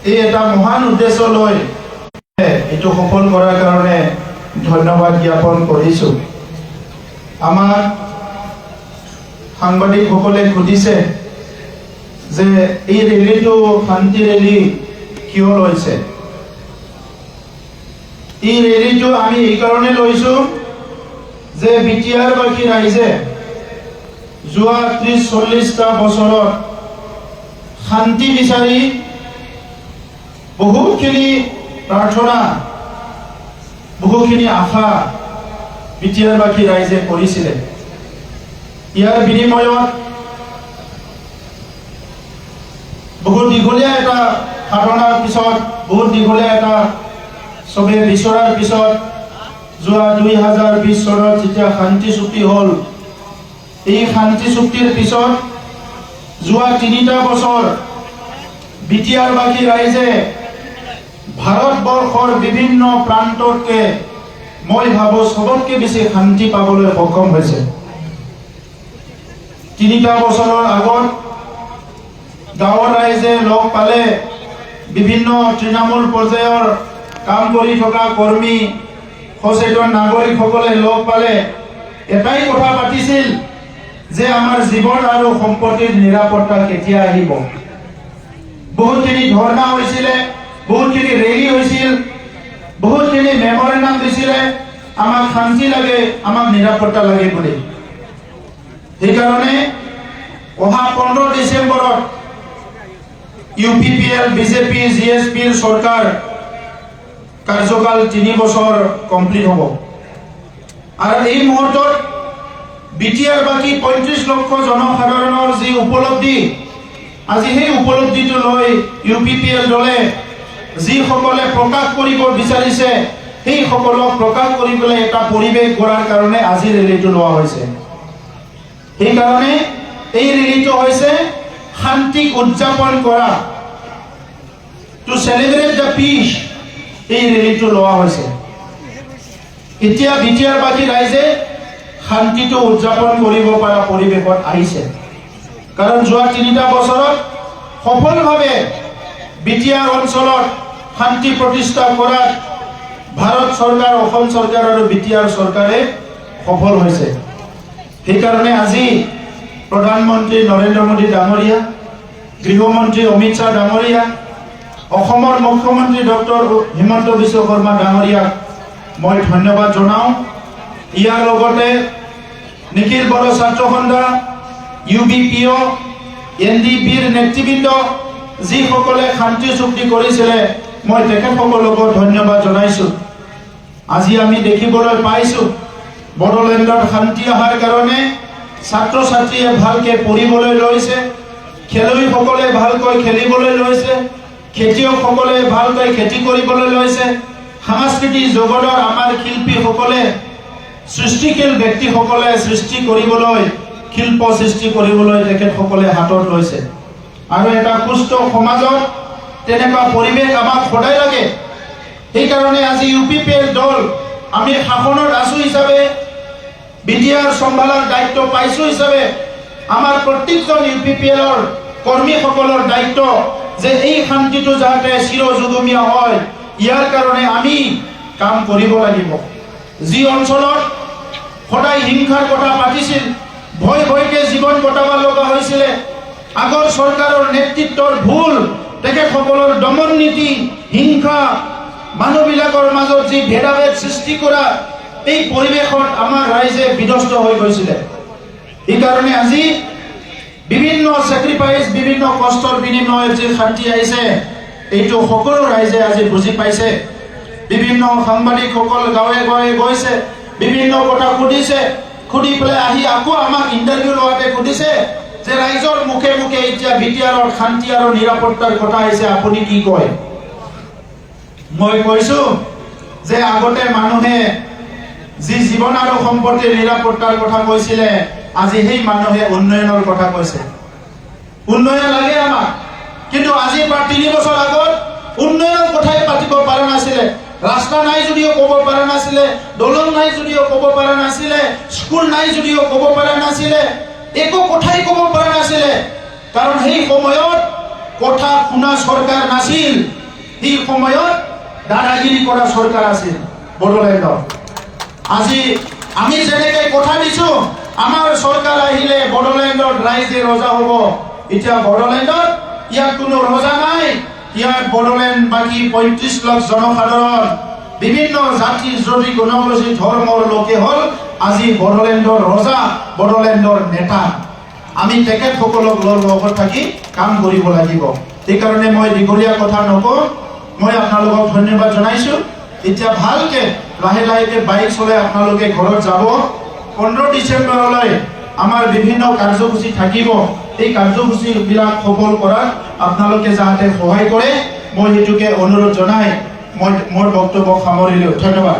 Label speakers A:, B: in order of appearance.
A: এই এটা মহান উদ্দেশ্য লৈ এইটো সফল কৰাৰ কাৰণে ধন্যবাদ জ্ঞাপন কৰিছোঁ। আমাক সাংবাদিকসকলে সুধিছে যে এই ৰেলীটো শান্তি ৰেলী কিয় লৈছে। এই ৰেলীটো আমি এই কাৰণে লৈছোঁ যে বিটিআৰবাসী ৰাইজে যোৱা 30-40টা বছৰত শান্তি বিচাৰি বহুখিনি প্ৰাৰ্থনা বহুখিনি আশা বিটিআৰবাসী ৰাইজে কৰিছিলে। ইয়াৰ বিনিময়ত বহুত দীঘলীয়া এটা সাধনাৰ পিছত বহুত দীঘলীয়া এটা চবে বিচৰাৰ পিছত যোৱা 2020 চনত যেতিয়া শান্তি চুক্তি হ'ল, এই শান্তি চুক্তিৰ পিছত যোৱা 3টা বছৰ বিটিআৰবাসী ৰাইজে ভাৰতবৰ্ষৰ বিভিন্ন প্ৰান্ততকে মই ভাবোঁ সবতকে বেছি শান্তি পাবলৈ সক্ষম হৈছে। 3টা বছৰৰ আগত গাঁৱৰ ৰাইজে লগ পালে বিভিন্ন তৃণমূল পৰ্যায়ৰ কাম কৰি থকা কৰ্মী সচেতন নাগৰিকসকলে লগ পালে এটাই কথা পাতিছিল যে আমাৰ জীৱন আৰু সম্পত্তিৰ নিৰাপত্তা কেতিয়া আহিব। বহুতখিনি ধৰ্ণা হৈছিলে, বহুতখিনি ৰেলী হৈছিল, বহুতখিনি মেমৰেণ্ডাম দিছিলে আমাক শান্তি লাগে, আমাক নিৰাপত্তা লাগে বুলি। সেইকাৰণে অহা 15 ডিচেম্বৰত UPPL BJP GSPৰ চৰকাৰ কাৰ্যকাল 3 বছৰ কমপ্লিট হ'ব। আৰু এই মুহূৰ্তত বিটিআৰবাসী 35 লক্ষ জনসাধাৰণৰ যি উপলব্ধি, আজি সেই উপলব্ধিটো লৈ UPPL দলে যিসকলে প্ৰকাশ কৰিব বিচাৰিছে সেই সকলক প্ৰকাশ কৰিবলৈ এটা পৰিৱেশ কৰাৰ কাৰণে আজি ৰেলীটো লোৱা হৈছে। সেইকাৰণে এই ৰেলীটো হৈছে শান্তিক উদযাপন কৰা, টু চেলিব্ৰেট দ্য পিচ। এই ৰেলীটো লোৱা হৈছে। এতিয়া বিটিআৰবাসী ৰাইজে শান্তিটো উদযাপন কৰিব পৰা পৰিৱেশত আহিছে, কাৰণ যোৱা 3টা বছৰত সফলভাৱে বিটিআৰ অঞ্চলত শান্তি প্ৰতিষ্ঠা কৰাত ভাৰত চৰকাৰ, অসম চৰকাৰ আৰু বিটিআৰ চৰকাৰে সফল হৈছে। সেইকাৰণে আজি প্ৰধানমন্ত্ৰী নৰেন্দ্ৰ মোদী ডাঙৰীয়া, গৃহমন্ত্ৰী অমিত শ্বাহ ডাঙৰীয়া, অসমৰ মুখ্যমন্ত্ৰী ডক্টৰ হিমন্ত বিশ্ব শৰ্মা ডাঙৰীয়াক মই ধন্যবাদ জনাওঁ। ইয়াৰ লগতে নিখিল বড়ো ছাত্ৰ সন্থা, UBPO, NDPৰ নেতৃবৃন্দ যিসকলে শান্তি চুক্তি কৰিছিলে মই তেখেতসকলকো ধন্যবাদ জনাইছোঁ। আজি আমি দেখিবলৈ পাইছোঁ বড়োলেণ্ডত শান্তি অহাৰ কাৰণে ছাত্ৰ ছাত্ৰীয়ে ভালকে পঢ়িবলৈ লৈছে, খেলুৱৈসকলে ভালকৈ খেলিবলৈ লৈছে, খেতিয়কসকলে ভালকৈ খেতি কৰিবলৈ লৈছে, সাংস্কৃতিক জগতৰ আমাৰ শিল্পীসকলে, সৃষ্টিশীল ব্যক্তিসকলে সৃষ্টি কৰিবলৈ, শিল্প সৃষ্টি কৰিবলৈ তেখেতসকলে হাতত লৈছে। আৰু এটা সুস্থ সমাজত তেনেকুৱা পৰিৱেশ আমাক সদায় লাগে। সেইকাৰণে আজি UPPL দল আমি শাসনত আছো হিচাপে, বিটিআৰ চম্ভালাৰ দায়িত্ব পাইছোঁ হিচাপে আমাৰ প্ৰত্যেকজন UPPLৰ কৰ্মীসকলৰ দায়িত্ব যে এই শান্তিটো যাতে চিৰযুগমীয়া হয়, ইয়াৰ কাৰণে আমি কাম কৰিব লাগিব। যি অঞ্চলত সদায় হিংসাৰ কথা পাতিছিল, ভয়কে জীৱন কটাব লগা হৈছিলে, আগৰ চৰকাৰৰ নেতৃত্বৰ ভুল, তেখেতসকলৰ দমন নীতি, হিংসা, মানুহবিলাকৰ মাজত যি ভেদাভেদ সৃষ্টি কৰা, এই পৰিৱেশত আমাৰ ৰাইজে বিধ্বস্ত হৈ গৈছিলে। সেইকাৰণে আজি বিভিন্ন চেক্ৰিফাইচ, বিভিন্ন কষ্টৰ বিনিময়ত যি শান্তি আহিছে, এইটো সকলো ৰাইজে আজি বুজি পাইছে। বিভিন্ন সাংবাদিকসকল গাঁৱে গাঁৱে গৈছে, বিভিন্ন কথা সুধিছে, সুধি পেলাই আহি আকৌ আমাক ইণ্টাৰভিউ লোৱাতে সুধিছে যে ৰাইজৰ মুখে মুখে এতিয়া বিটিআৰত শান্তি আৰু নিৰাপত্তাৰ কথা আহিছে, আপুনি কি কয়? মই কৈছোঁ যে আগতে মানুহে যি জীৱন আৰু সম্পত্তিৰ নিৰাপত্তাৰ কথা কৈছিলে, আজি সেই মানুহে উন্নয়নৰ কথা কৈছে। উন্নয়ন লাগে আমাক, কিন্তু আজিৰ পৰা 3 বছৰ আগত উন্নয়নৰ কথাই পাতিব পৰা নাছিলে। ৰাস্তা নাই যদিও ক'ব পৰা নাছিলে, দলং নাই যদিও ক'ব পৰা নাছিলে, স্কুল নাই যদিও ক'ব পৰা নাছিলে, একো কথাই ক'ব পৰা নাছিলে। কাৰণ সেই সময়ত কথা শুনা চৰকাৰ নাছিল, সেই সময়ত দাদাগিৰি কৰা চৰকাৰ আছিল বড়োলেণ্ডত। আজি আমি যেনেকে কথা দিছো আমাৰ চৰকাৰ আহিলে বড়োলেণ্ডত ৰাইজে ৰজা হ'ব, এতিয়া বড়োলেণ্ডত ইয়াত কোনো ৰজা নাই। ইয়াত বড়োলেণ্ড বাকী 35 লাখ জনসাধাৰণ বিভিন্ন জাতি জনজাতি জনগোষ্ঠী ধৰ্মৰ লোকে হ'ল আজি বড়োলেণ্ডৰ ৰজা, বড়োলেণ্ডৰ নেতা। আমি তেখেতসকলক লগত থাকি কাম কৰিব লাগিব। সেইকাৰণে মই দীঘলীয়া কথা নকওঁ, মই আপোনালোকক ধন্যবাদ জনাইছোঁ। এতিয়া ভালকে লাহে লাহেকে বাইক চলাই আপোনালোকে ঘৰত যাব। 15 ডিচেম্বৰলৈ আমাৰ বিভিন্ন কাৰ্যসূচী থাকিব। এই কাৰ্যসূচীবিলাক সফল কৰাত আপোনালোকে যাতে সহায় কৰে, মই সেইটোকে অনুৰোধ জনাই মই মোৰ বক্তব্য সামৰিলোঁ। ধন্যবাদ।